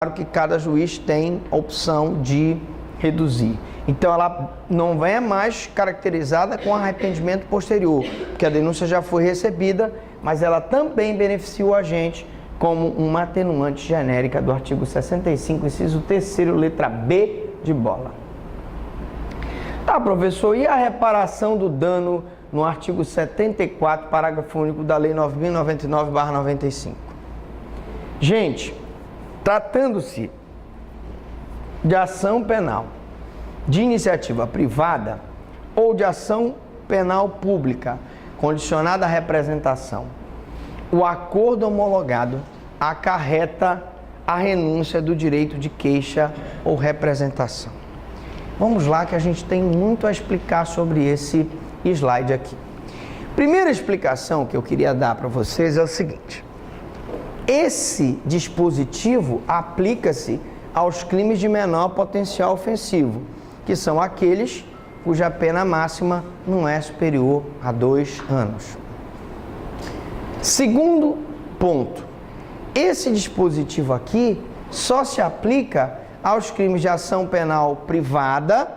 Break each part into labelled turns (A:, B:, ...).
A: Claro que cada juiz tem a opção de reduzir. Então ela não é mais caracterizada com arrependimento posterior, porque a denúncia já foi recebida, mas ela também beneficia o agente como uma atenuante genérica do artigo 65, inciso 3º, letra B de bola. Tá, professor, e a reparação do dano no artigo 74, parágrafo único da Lei 9.099/95? Gente, tratando-se de ação penal de iniciativa privada ou de ação penal pública condicionada à representação, o acordo homologado acarreta a renúncia do direito de queixa ou representação. Vamos lá que a gente tem muito a explicar sobre esse slide aqui. Primeira explicação que eu queria dar para vocês é o seguinte: esse dispositivo aplica-se aos crimes de menor potencial ofensivo, que são aqueles cuja pena máxima não é superior a 2 anos. Segundo ponto, esse dispositivo aqui só se aplica aos crimes de ação penal privada,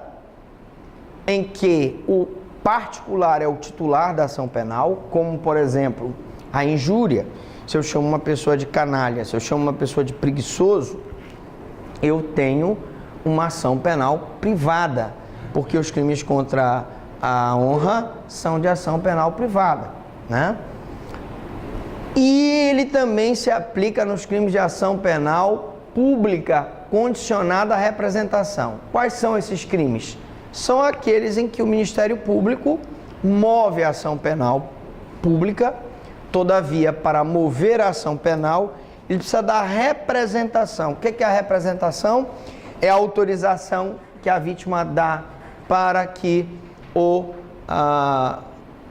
A: em que o particular é o titular da ação penal, como, por exemplo, a injúria. Se eu chamo uma pessoa de canalha, se eu chamo uma pessoa de preguiçoso, eu tenho uma ação penal privada, porque os crimes contra a honra são de ação penal privada, né? E ele também se aplica nos crimes de ação penal pública condicionada à representação. Quais são esses crimes? São aqueles em que o Ministério Público move a ação penal pública. Todavia, para mover a ação penal, ele precisa da representação. O que é a representação? É a autorização que a vítima dá para que o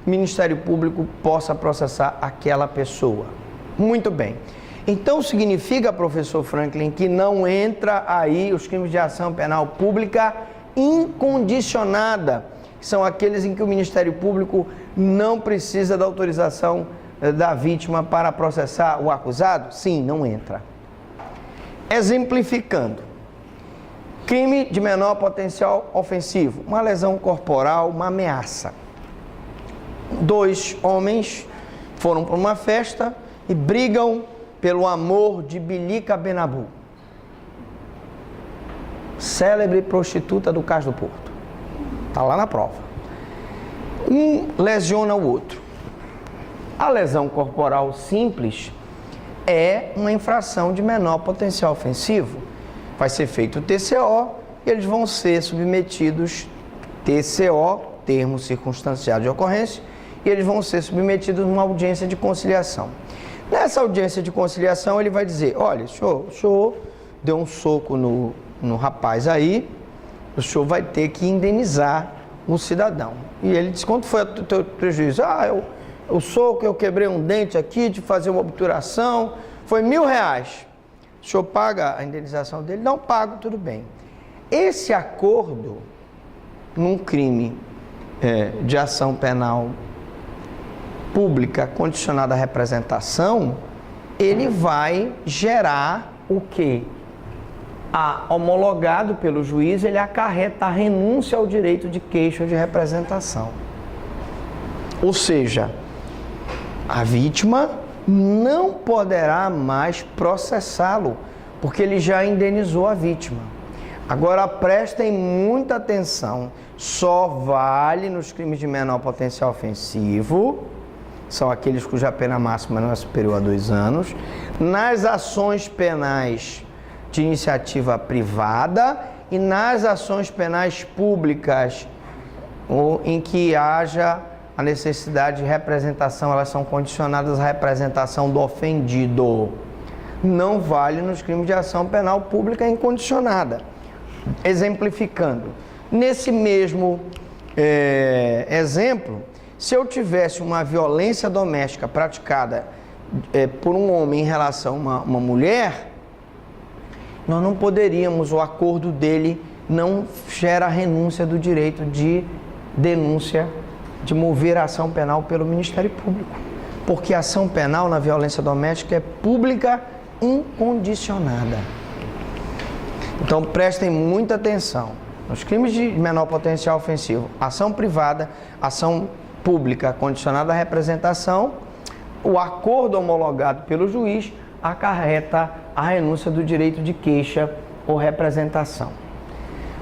A: Ministério Público possa processar aquela pessoa. Muito bem. Então significa, professor Franklin, que não entra aí os crimes de ação penal pública incondicionada, que são aqueles em que o Ministério Público não precisa da autorização da vítima para processar o acusado? Sim, não entra. Exemplificando: crime de menor potencial ofensivo, uma lesão corporal, uma ameaça. 2 homens foram para uma festa e brigam pelo amor de Bilica Benabu, célebre prostituta do Cais do Porto. Está lá na prova. Um lesiona o outro. A lesão corporal simples é uma infração de menor potencial ofensivo. Vai ser feito o TCO e eles vão ser submetidos, TCO, termo circunstanciado de ocorrência, e eles vão ser submetidos a uma audiência de conciliação. Nessa audiência de conciliação ele vai dizer: olha, o senhor deu um soco no rapaz aí, o senhor vai ter que indenizar o cidadão. E ele diz: quanto foi o teu prejuízo? O soco, eu quebrei um dente aqui de fazer uma obturação, foi R$1.000. O senhor paga a indenização dele? Não pago, tudo bem. Esse acordo, num crime de ação penal pública condicionada à representação, ele vai gerar o quê? Homologado pelo juiz, ele acarreta a renúncia ao direito de queixa ou de representação. Ou seja, a vítima não poderá mais processá-lo, porque ele já indenizou a vítima. Agora prestem muita atenção, só vale nos crimes de menor potencial ofensivo, são aqueles cuja pena máxima não é superior a 2 anos, nas ações penais de iniciativa privada e nas ações penais públicas, ou em que haja a necessidade de representação, elas são condicionadas à representação do ofendido. Não vale nos crimes de ação penal pública incondicionada. Exemplificando, nesse mesmo exemplo, se eu tivesse uma violência doméstica praticada por um homem em relação a uma mulher, nós não poderíamos, o acordo dele não gera a renúncia do direito de denúncia, de mover a ação penal pelo Ministério Público, porque a ação penal na violência doméstica é pública incondicionada. Então prestem muita atenção. Nos crimes de menor potencial ofensivo, ação privada, ação pública condicionada à representação, o acordo homologado pelo juiz acarreta a renúncia do direito de queixa ou representação.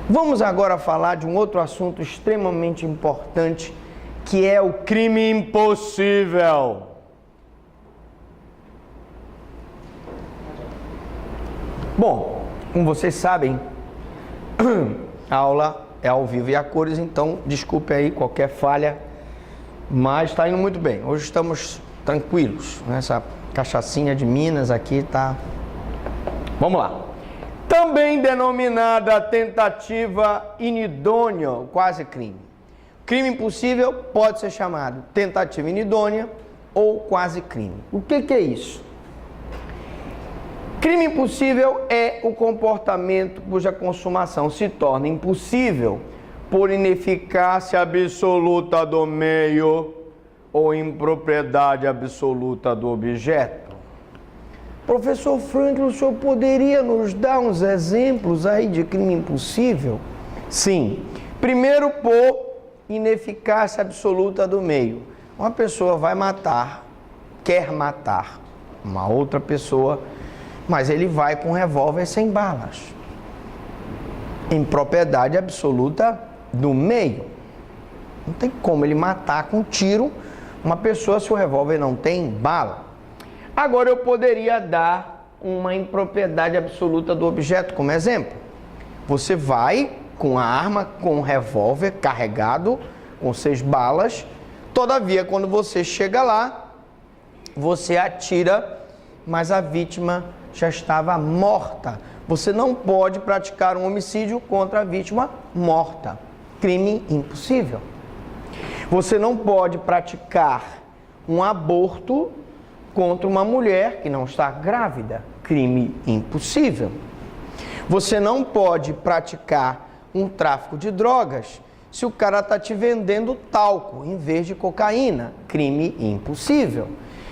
A: Vamos agora falar de um outro assunto extremamente importante, que é o crime impossível. Bom, como vocês sabem, a aula é ao vivo e a cores, então desculpe aí qualquer falha, mas está indo muito bem. Hoje estamos tranquilos, nessa cachaçinha de Minas aqui tá. Vamos lá. Também denominada tentativa inidônea, quase crime. Crime impossível pode ser chamado tentativa inidônea ou quase crime. O que é isso? Crime impossível é o comportamento cuja consumação se torna impossível por ineficácia absoluta do meio ou impropriedade absoluta do objeto. Professor Franklin, o senhor poderia nos dar uns exemplos aí de crime impossível? Sim. Primeiro, por ineficácia absoluta do meio. Uma pessoa vai matar, quer matar uma outra pessoa, mas ele vai com um revólver sem balas. Impropriedade absoluta do meio. Não tem como ele matar com tiro uma pessoa se o revólver não tem bala. Agora eu poderia dar uma impropriedade absoluta do objeto como exemplo. Você vai com a arma, com um revólver carregado, com 6 balas, todavia quando você chega lá, você atira, mas a vítima já estava morta. Você não pode praticar um homicídio contra a vítima morta. Crime impossível. Você não pode praticar um aborto contra uma mulher que não está grávida. Crime impossível. Você não pode praticar um tráfico de drogas se o cara está te vendendo talco em vez de cocaína. Crime impossível.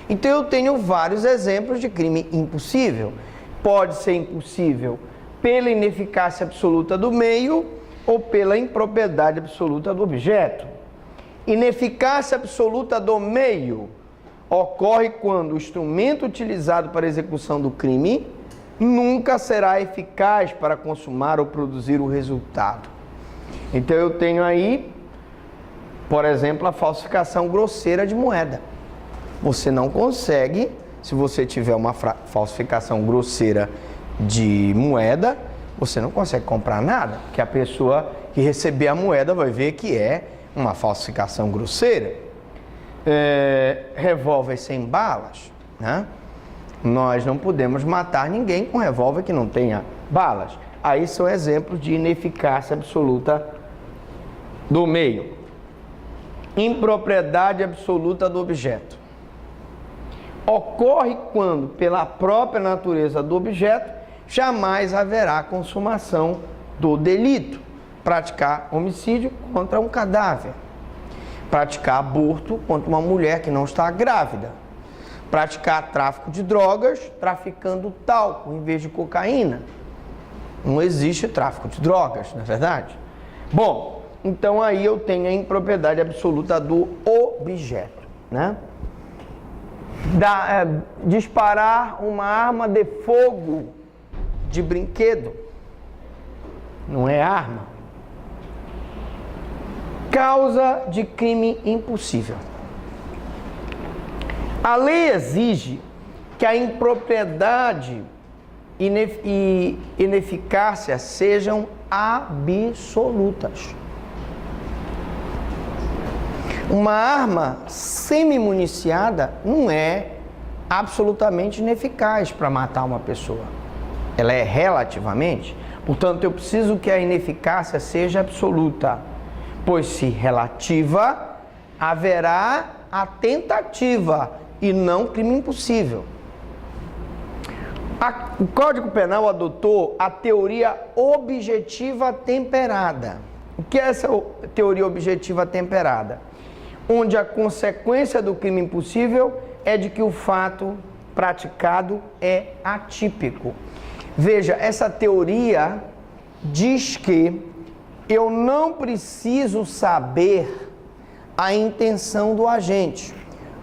A: Então eu tenho vários exemplos de crime impossível. Pode ser impossível pela ineficácia absoluta do meio ou pela impropriedade absoluta do objeto. Ineficácia absoluta do meio ocorre quando o instrumento utilizado para a execução do crime nunca será eficaz para consumar ou produzir o resultado. Então eu tenho aí, por exemplo, a falsificação grosseira de moeda. Você não consegue, se você tiver uma falsificação grosseira de moeda, você não consegue comprar nada, porque a pessoa que receber a moeda vai ver que é uma falsificação grosseira. Revólver sem balas, né? Nós não podemos matar ninguém com revólver que não tenha balas. Aí são exemplos de ineficácia absoluta do meio. Impropriedade absoluta do objeto. Ocorre quando, pela própria natureza do objeto, jamais haverá consumação do delito. Praticar homicídio contra um cadáver. Praticar aborto contra uma mulher que não está grávida. Praticar tráfico de drogas, traficando talco em vez de cocaína. Não existe tráfico de drogas, não é verdade? Bom, então aí eu tenho a impropriedade absoluta do objeto, né? Disparar uma arma de fogo de brinquedo. Não é arma. Causa de crime impossível. A lei exige que a impropriedade e ineficácia sejam absolutas. Uma arma semi-municiada não é absolutamente ineficaz para matar uma pessoa. Ela é relativamente. Portanto, eu preciso que a ineficácia seja absoluta. Pois se relativa, haverá a tentativa e não crime impossível. O Código Penal adotou a teoria objetiva temperada. O que é essa teoria objetiva temperada? Onde a consequência do crime impossível é de que o fato praticado é atípico. Veja, essa teoria diz que eu não preciso saber a intenção do agente.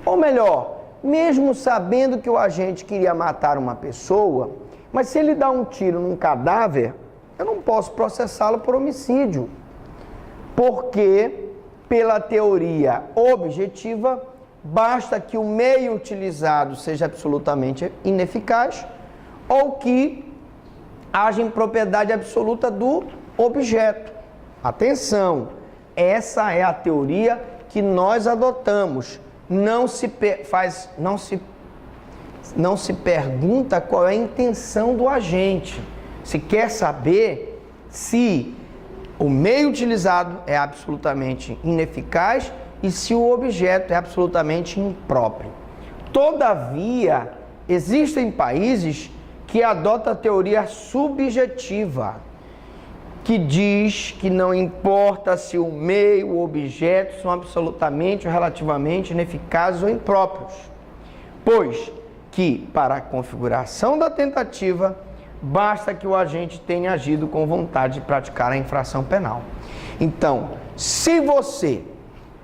A: Ou melhor, mesmo sabendo que o agente queria matar uma pessoa, mas se ele dá um tiro num cadáver, eu não posso processá-lo por homicídio. Porque, pela teoria objetiva, basta que o meio utilizado seja absolutamente ineficaz ou que haja impropriedade absoluta do objeto. Atenção, essa é a teoria que nós adotamos. Não se pergunta qual é a intenção do agente. Se quer saber se o meio utilizado é absolutamente ineficaz e se o objeto é absolutamente impróprio. Todavia, existem países que adotam a teoria subjetiva, que diz que não importa se o meio ou o objeto são absolutamente ou relativamente ineficazes ou impróprios, pois que, para a configuração da tentativa, basta que o agente tenha agido com vontade de praticar a infração penal. Então, se você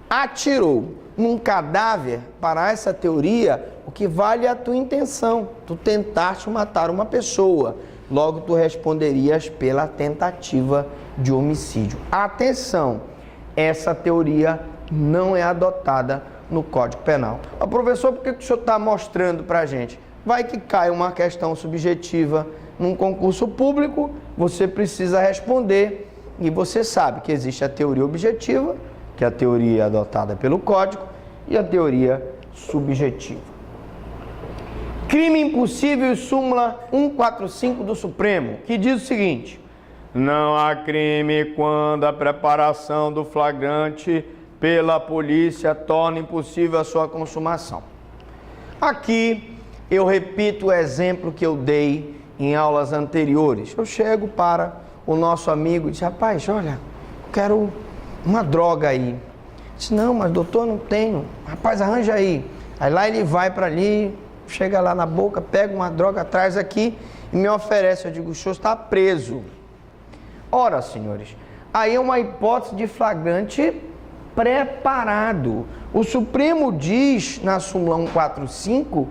A: atirou num cadáver, para essa teoria, o que vale é a tua intenção. Tu tentaste matar uma pessoa, logo tu responderias pela tentativa de homicídio. Atenção, essa teoria não é adotada no Código Penal. Mas, professor, por que o senhor está mostrando para a gente? Vai que cai uma questão subjetiva num concurso público, você precisa responder, e você sabe que existe a teoria objetiva, que é a teoria adotada pelo Código, e a teoria subjetiva. Crime impossível e súmula 145 do Supremo, que diz o seguinte: não há crime quando a preparação do flagrante pela polícia torna impossível a sua consumação. Aqui eu repito o exemplo que eu dei em aulas anteriores. Eu chego para o nosso amigo e diz: rapaz, olha, eu quero uma droga aí. Diz: não, mas doutor, não tenho. Rapaz, arranja aí. Aí lá ele vai para ali, chega lá na boca, pega uma droga, traz aqui e me oferece. Eu digo: o senhor está preso. Ora, senhores, aí é uma hipótese de flagrante preparado. O Supremo diz na súmula 145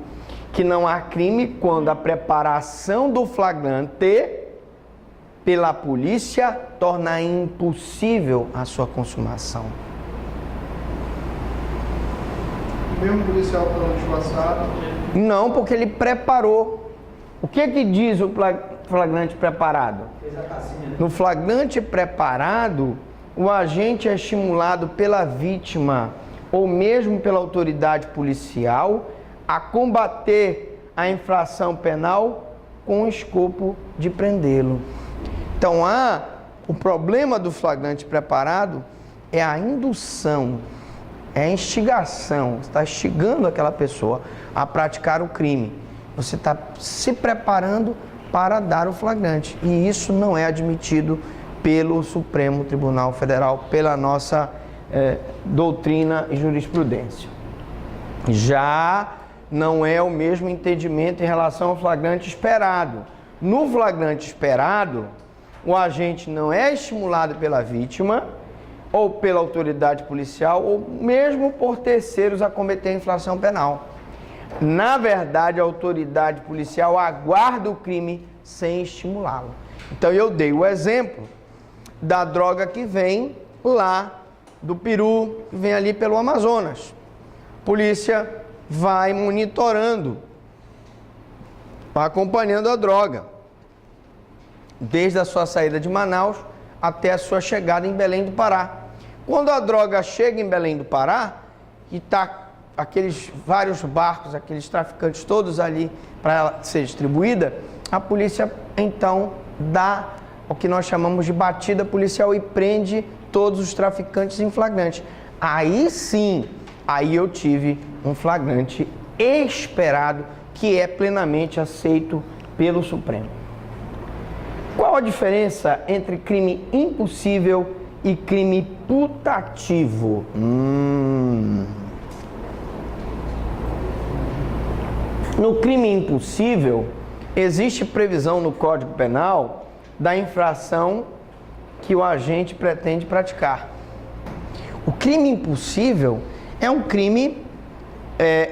A: que não há crime quando a preparação do flagrante pela polícia torna impossível a sua consumação.
B: O mesmo policial falou de passado?
A: Não, porque ele preparou. O que diz o flagrante preparado? No flagrante preparado, o agente é estimulado pela vítima ou mesmo pela autoridade policial a combater a infração penal com o escopo de prendê-lo. Então, o problema do flagrante preparado é a indução, é a instigação. Você está instigando aquela pessoa a praticar o crime. Você está se preparando para dar o flagrante. E isso não é admitido pelo Supremo Tribunal Federal, pela nossa doutrina e jurisprudência. Já não é o mesmo entendimento em relação ao flagrante esperado. No flagrante esperado, o agente não é estimulado pela vítima ou pela autoridade policial ou mesmo por terceiros a cometer infração penal. Na verdade, a autoridade policial aguarda o crime sem estimulá-lo. Então, eu dei o exemplo da droga que vem lá do Peru, que vem ali pelo Amazonas. Polícia vai monitorando, vai acompanhando a droga, desde a sua saída de Manaus até a sua chegada em Belém do Pará. Quando a droga chega em Belém do Pará, e está aqueles vários barcos, aqueles traficantes todos ali para ela ser distribuída, a polícia então dá o que nós chamamos de batida policial e prende todos os traficantes em flagrante. Aí sim, aí eu tive um flagrante esperado que é plenamente aceito pelo Supremo. Qual a diferença entre crime impossível e crime putativo? No crime impossível, existe previsão no Código Penal da infração que o agente pretende praticar. O crime impossível é um crime,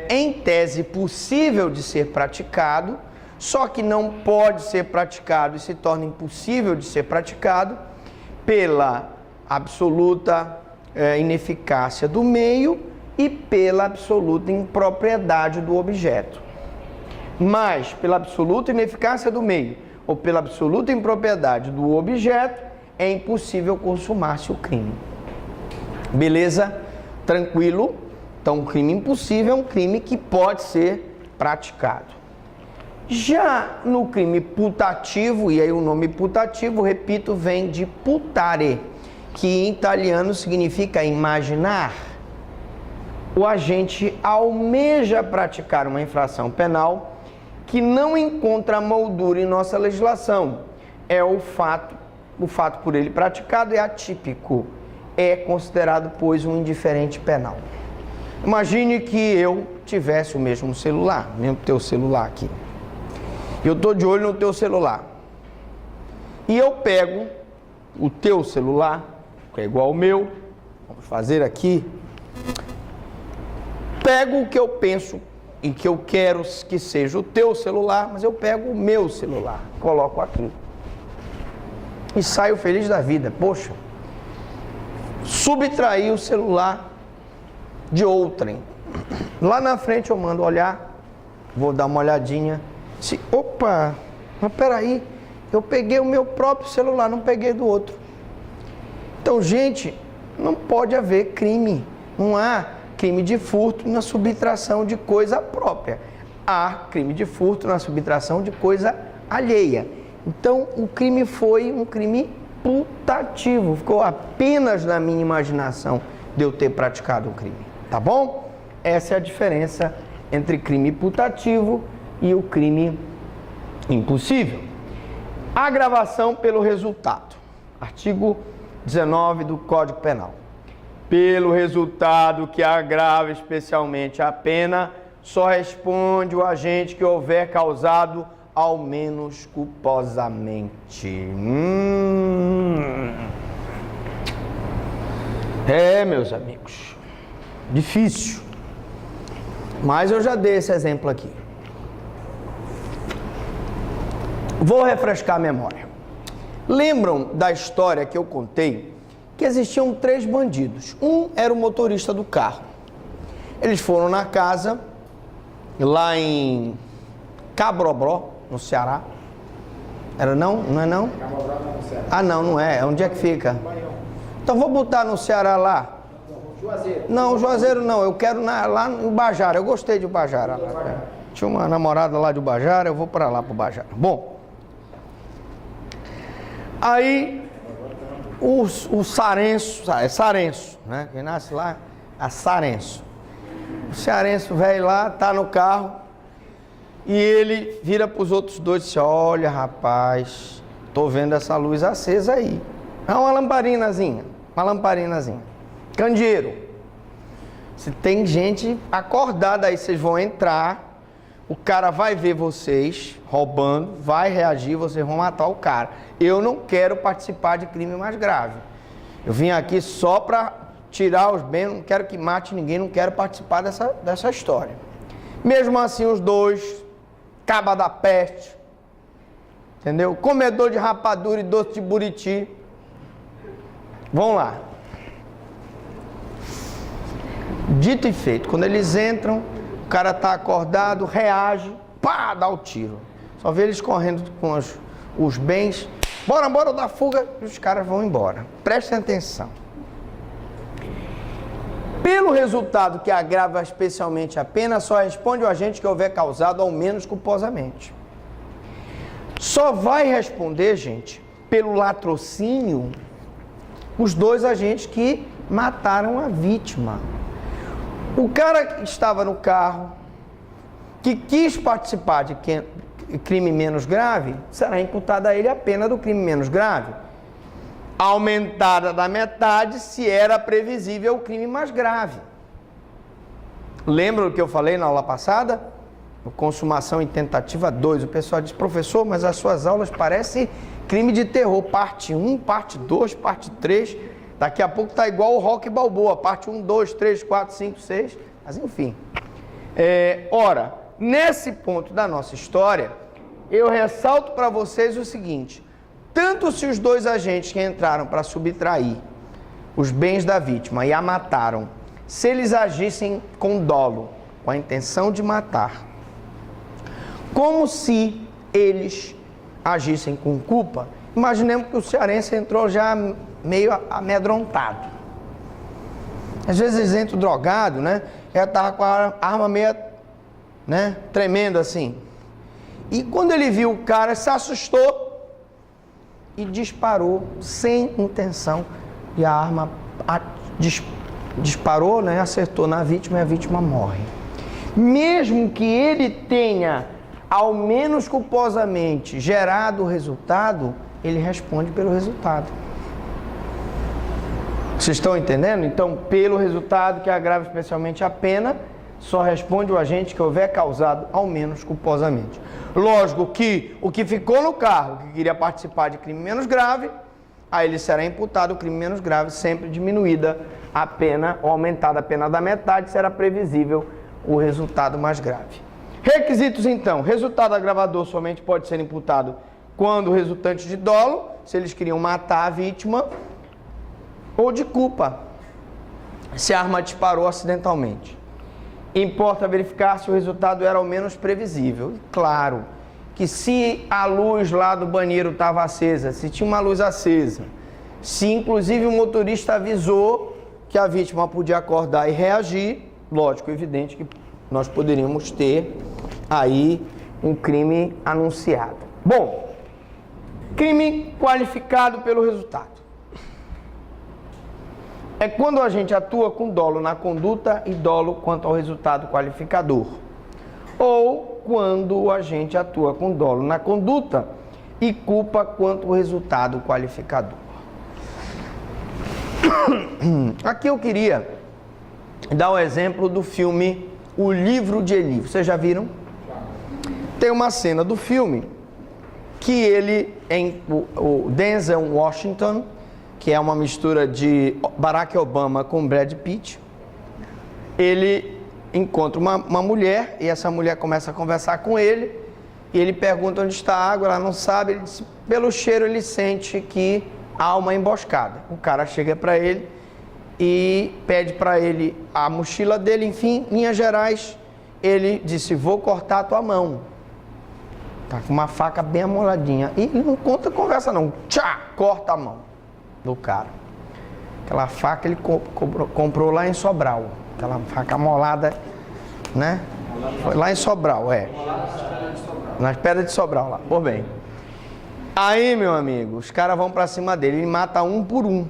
A: em tese, possível de ser praticado, só que não pode ser praticado e se torna impossível de ser praticado pela absoluta ineficácia do meio e pela absoluta impropriedade do objeto. Mas, pela absoluta ineficácia do meio ou pela absoluta impropriedade do objeto, é impossível consumar-se o crime. Beleza? Tranquilo? Então, um crime impossível é um crime que pode ser praticado. Já no crime putativo, e aí o nome putativo, repito, vem de putare, que em italiano significa imaginar. O agente almeja praticar uma infração penal que não encontra moldura em nossa legislação. O fato por ele praticado é atípico, é considerado, pois, um indiferente penal. Imagine que eu tivesse o mesmo celular, mesmo teu celular aqui. Eu estou de olho no teu celular. E eu pego o teu celular, que é igual ao meu, vamos fazer aqui. Pego o que eu penso e que eu quero que seja o teu celular, mas eu pego o meu celular, coloco aqui. E saio feliz da vida. Poxa, subtraí o celular de outrem. Lá na frente eu mando olhar, vou dar uma olhadinha. Opa, mas peraí, eu peguei o meu próprio celular, não peguei do outro. Então, gente, não pode haver crime. Não há crime de furto na subtração de coisa própria. Há crime de furto na subtração de coisa alheia. Então, o crime foi um crime putativo. Ficou apenas na minha imaginação de eu ter praticado um crime. Tá bom? Essa é a diferença entre crime putativo e o crime impossível. Agravação pelo resultado. Artigo 19 do Código Penal. Pelo resultado que agrava especialmente a pena, só responde o agente que houver causado ao menos culposamente. Meus amigos, difícil. Mas eu já dei esse exemplo aqui. Vou refrescar a memória. Lembram da história que eu contei? Que existiam 3 bandidos. Um era o motorista do carro. Eles foram na casa, lá em Cabrobró, no Ceará. Era não? Não é não?
B: Cabrobró não é no Ceará.
A: Ah, não é. Onde é que fica? Então vou botar no Ceará lá.
B: Juazeiro.
A: Não, Juazeiro não. Eu quero lá no Ubajara. Eu gostei de Ubajara. Lá. Tinha uma namorada lá de Ubajara, eu vou para lá, para Ubajara. Bom, aí o Sarenço, é Sarenço, né? Quem nasce lá é Sarenço. O Cearenço velho lá, tá no carro, e ele vira para os outros dois e diz: olha, rapaz, tô vendo essa luz acesa aí. É uma lamparinazinha. Candeeiro. Se tem gente acordada aí, vocês vão entrar, o cara vai ver vocês roubando, vai reagir, vocês vão matar o cara. Eu não quero participar de crime mais grave. Eu vim aqui só para tirar os bens, não quero que mate ninguém, não quero participar dessa história. Mesmo assim, os dois, caba da peste, entendeu? Comedor de rapadura e doce de buriti. Vão lá. Dito e feito, quando eles entram, o cara tá acordado, reage, pá, dá o tiro. Só vê eles correndo com os bens. Bora dar fuga, e os caras vão embora. Prestem atenção. Pelo resultado que agrava especialmente a pena, só responde o agente que houver causado ao menos culposamente. Só vai responder, gente, pelo latrocínio, os 2 agentes que mataram a vítima. O cara que estava no carro, que quis participar de crime menos grave, será imputada a ele a pena do crime menos grave, aumentada da metade se era previsível o crime mais grave. Lembra do que eu falei na aula passada? Consumação em tentativa 2. O pessoal diz: professor, mas as suas aulas parecem Crime de terror, parte 1, parte 2, parte 3. Daqui a pouco tá igual o Rocky Balboa, parte 1, 2, 3, 4, 5, 6, mas enfim. Ora, nesse ponto da nossa história, eu ressalto para vocês o seguinte: tanto se os dois agentes que entraram para subtrair os bens da vítima e a mataram, se eles agissem com dolo, com a intenção de matar, como se eles agissem com culpa, imaginemos que o cearense entrou já meio amedrontado. Às vezes eles entram drogado, né? Já estava com a arma meio, né, tremendo assim. E quando ele viu o cara, se assustou e disparou sem intenção. E a arma disparou, né, acertou na vítima e a vítima morre. Mesmo que ele tenha, ao menos culposamente, gerado o resultado, ele responde pelo resultado. Vocês estão entendendo? Então, pelo resultado que agrava especialmente a pena, só responde o agente que houver causado, ao menos culposamente. Lógico que o que ficou no carro, que queria participar de crime menos grave, aí ele será imputado o crime menos grave, sempre diminuída a pena, ou aumentada a pena da metade, será previsível o resultado mais grave. Requisitos então: resultado agravador somente pode ser imputado quando resultante de dolo, se eles queriam matar a vítima, ou de culpa, se a arma disparou acidentalmente. Importa verificar se o resultado era ao menos previsível. E claro que se a luz lá do banheiro estava acesa, se tinha uma luz acesa, se inclusive o motorista avisou que a vítima podia acordar e reagir, lógico, evidente que nós poderíamos ter aí um crime anunciado. Bom, crime qualificado pelo resultado. É quando a gente atua com dolo na conduta e dolo quanto ao resultado qualificador. Ou quando a gente atua com dolo na conduta e culpa quanto ao resultado qualificador. Aqui eu queria dar o exemplo do filme O Livro de Eli. Vocês já viram? Tem uma cena do filme que o Denzel Washington, que é uma mistura de Barack Obama com Brad Pitt, ele encontra uma mulher e essa mulher começa a conversar com ele e ele pergunta onde está a água, ela não sabe, ele diz, pelo cheiro ele sente que há uma emboscada. O cara chega para ele e pede para ele a mochila dele, enfim, em linhas gerais, ele disse, vou cortar a tua mão. Tá com uma faca bem amoladinha. E ele não conta conversa não, tchá, corta a mão do cara. Aquela faca ele comprou lá em Sobral. Aquela faca amolada, né? Foi lá em Sobral, nas pedras de Sobral lá. Por bem. Aí, meu amigo, os caras vão pra cima dele. Ele mata um por um.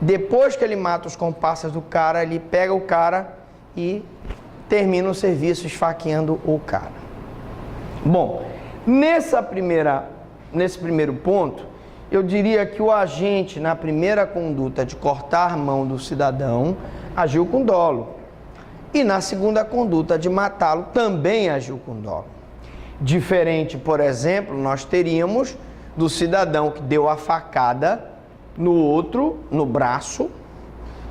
A: Depois que ele mata os comparsas do cara, ele pega o cara e termina o serviço esfaqueando o cara. Bom, nesse primeiro ponto, eu diria que o agente, na primeira conduta de cortar a mão do cidadão, agiu com dolo. E na segunda conduta de matá-lo, também agiu com dolo. Diferente, por exemplo, nós teríamos do cidadão que deu a facada no outro, no braço,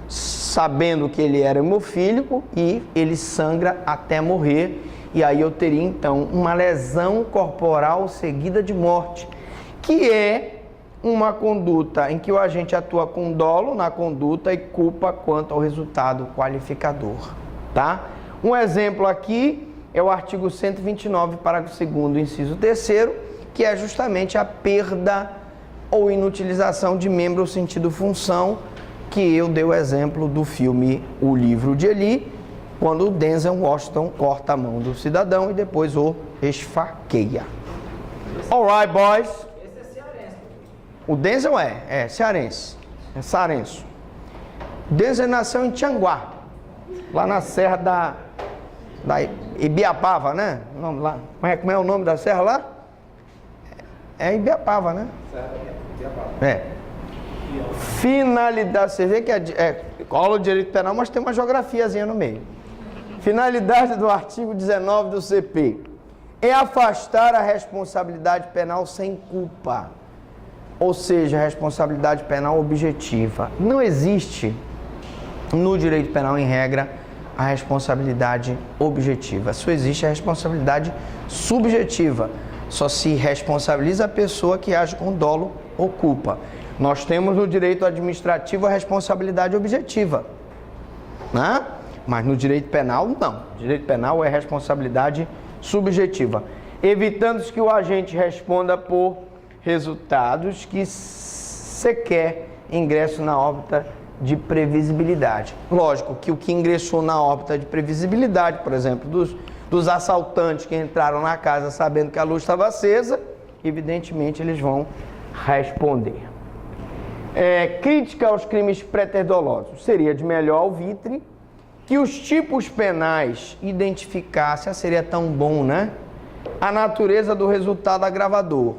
A: sabendo que ele era hemofílico e ele sangra até morrer. E aí eu teria, então, uma lesão corporal seguida de morte, que é uma conduta em que o agente atua com dolo na conduta e culpa quanto ao resultado qualificador, tá? Um exemplo aqui é o artigo 129, parágrafo 2º, inciso 3º, que é justamente a perda ou inutilização de membro ou sentido função, que eu dei o exemplo do filme O Livro de Eli, quando o Denzel Washington corta a mão do cidadão e depois o esfaqueia. Alright, boys. O Denzel é cearense, é sarenço. O Denzel nasceu em Tianguá, lá na serra da Ibiapava, né? O nome lá. Como é o nome da serra lá? É Ibiapava, né? É. Finalidade, você vê que é aula de direito penal, mas tem uma geografiazinha no meio. Finalidade do artigo 19 do CP é afastar a responsabilidade penal sem culpa. ou seja, responsabilidade penal objetiva. Não existe no direito penal, em regra, a responsabilidade objetiva. Só existe a responsabilidade subjetiva. Só se responsabiliza a pessoa que age com dolo ou culpa. Nós temos no direito administrativo a responsabilidade objetiva, né? Mas no direito penal, não. O direito penal é responsabilidade subjetiva, evitando que o agente responda por resultados que sequer ingressam na órbita de previsibilidade. Lógico que o que ingressou na órbita de previsibilidade, por exemplo, dos assaltantes que entraram na casa sabendo que a luz estava acesa, evidentemente eles vão responder. Crítica aos crimes preter-dolosos. Seria de melhor alvitre que os tipos penais identificassem, seria tão bom, né? A natureza do resultado agravador.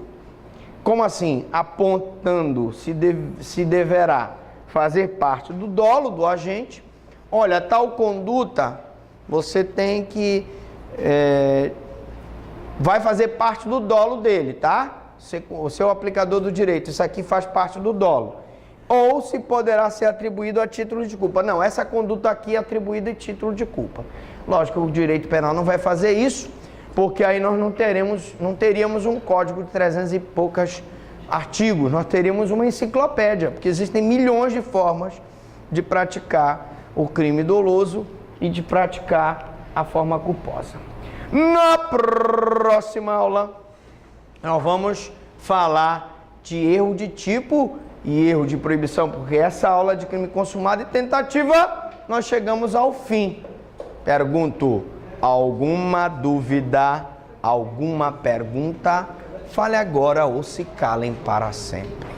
A: Como assim? Apontando se deverá fazer parte do dolo do agente. Olha, tal conduta você tem que vai fazer parte do dolo dele, tá? O seu aplicador do direito, isso aqui faz parte do dolo. Ou se poderá ser atribuído a título de culpa. Não, essa conduta aqui é atribuída a título de culpa. Lógico que o direito penal não vai fazer isso, porque aí nós não teríamos um código de 300 e poucos artigos, nós teríamos uma enciclopédia, porque existem milhões de formas de praticar o crime doloso e de praticar a forma culposa. Na próxima aula, nós vamos falar de erro de tipo e erro de proibição, porque essa aula de crime consumado e tentativa, nós chegamos ao fim. Pergunto, alguma dúvida, alguma pergunta? Fale agora ou se calem para sempre.